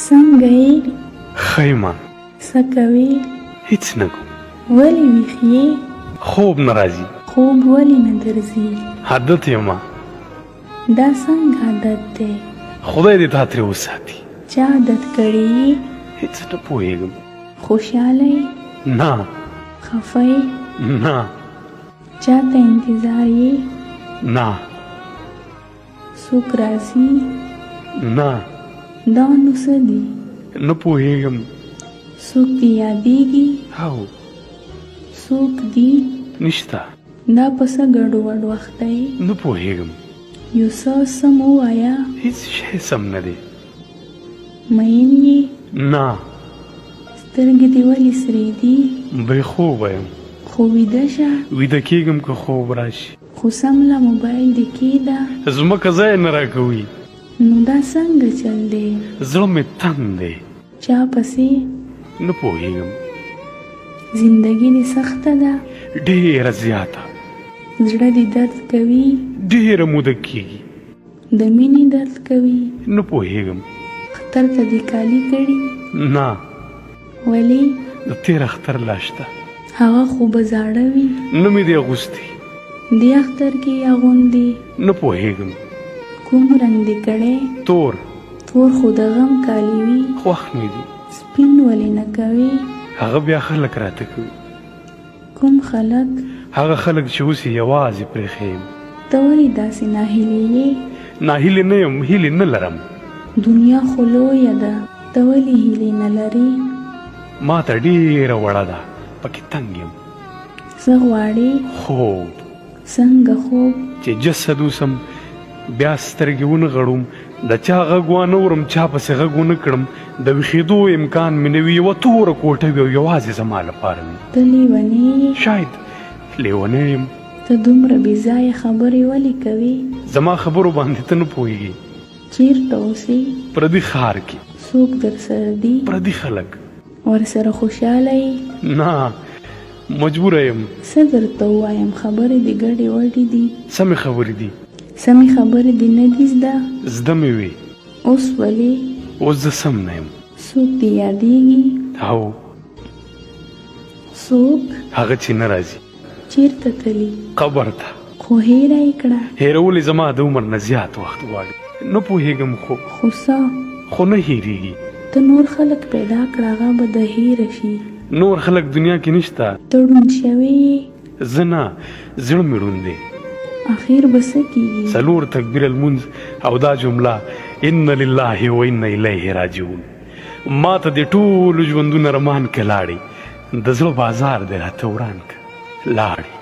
څنګه یې؟ ښه یمه. څه کوې؟ هیڅ نه کوم. ولې ویښ یې؟ خوب نه راځي. خوب ولې نه درځي؟ عادت یمه. دا څنګه عادت دی؟ خدای دې تا ترې وساتي. چا عادت کړی یې؟ هیڅ نه پوهېږم. خوشحاله یې؟ نه. خفه یې؟ نه. چا ته انتظار یې؟ نه. څوک راځي؟ نه. دا نو څه دي؟ نه پوهېږم. څوک دې یادېږي؟ او څوک دي؟ نشته. دا په څه ګډوډ وخت دی؟ نه پوهېږم. یو څه سم ووایه. هیڅ شی سم نه دی. مین یې؟ نه. سترګې دې ولې سرې دي؟ بې خوبه یم. خو ویده شه. ویده کېږم که خوب راشي. خو سمله موبایل دې کېږده. ځمکه ځای نه راکوي. نو دا څنګه چل دی؟ زړه مې تنګ دی. چا پسې؟ نه پوهېږم. زندګي دې سخته ده؟ ډېره زیاته. زړه دې درد کوي؟ ډېره موده کېږي. د مینې درد کوي؟ نه پوهېږم. اختر ته دې کالي کړي؟ نه. ولې؟ د تېر اختر لا شته. هغه خو به زاړه وي. نه مې دی اغوستی. دې اختر کې اغوندې؟ نه پوهېږم. کوم رنګ دې کړی؟ تور. تور خو د غم کالي وي. خوښ مې دي. سپین ولې نه کوې؟ هغه بیا خلک راته کوي. کوم خلک؟ هغه خلک چې اوس یې یوازې پرېښی یم. ته ولې داسې ناهیلې یې؟ ناهیلې نه یم، هیلې نه لرم. دنیا خو لویه ده، ته ولې هیلې نه لرې؟ ما ته ډېره وړه ده، پکې تنګ یم. څه غواړې؟ خوب. څنګه خوب؟ چې جسد اوسم، بیا سترګې ونغړوم، د چا غږ وانه چا پسې غږ ونه کړم، د ویښېدو امکان مې نه وي، یوه توره کوټه وي او یوازې زما لپاره وي. ته لیونی یې؟ شاید لیونی یم. ته دومره بېځایه خبرې ولې کوې؟ زما خبرو باندې ته نه پوهېږې. چیرته اوسې؟ پردي ښار کې. څوک درسره دي؟ پردي خلک. ورسره خوشحاله یې؟ نه، مجبوره یم. څه درته ووایم؟ خبرې دې ګډې وډې دي. سمې خبرې دي. سمې خبرې دې نه دي زده؟ زده مې وي. اوس ولې؟ اوس زه سم نه یم. څوک دې یادېږي؟ او څوک؟ هغه چې نه راځي. چیرته تلي؟ قبر ته. خو هېره یې کړه. هېرول یې زما د عمر نه زیات وخت غواړي. نه پوهېږم خو څه؟ خو نه هېرېږي. ته نور خلک پیدا کړه، هغه به د هېره شي. نور خلک دنیا کې نشته. ته ړوند شوی یې؟ زه نه، زړه مې ړوند دی. اخر به څه کېږي؟ 4 تکبیر المنځ او دا جمله ان لله و ان الیه راجعون. ما ته د ټولو ژوندونه رمان کې لاړې، د زړه بازار دی راته وران که لاړې.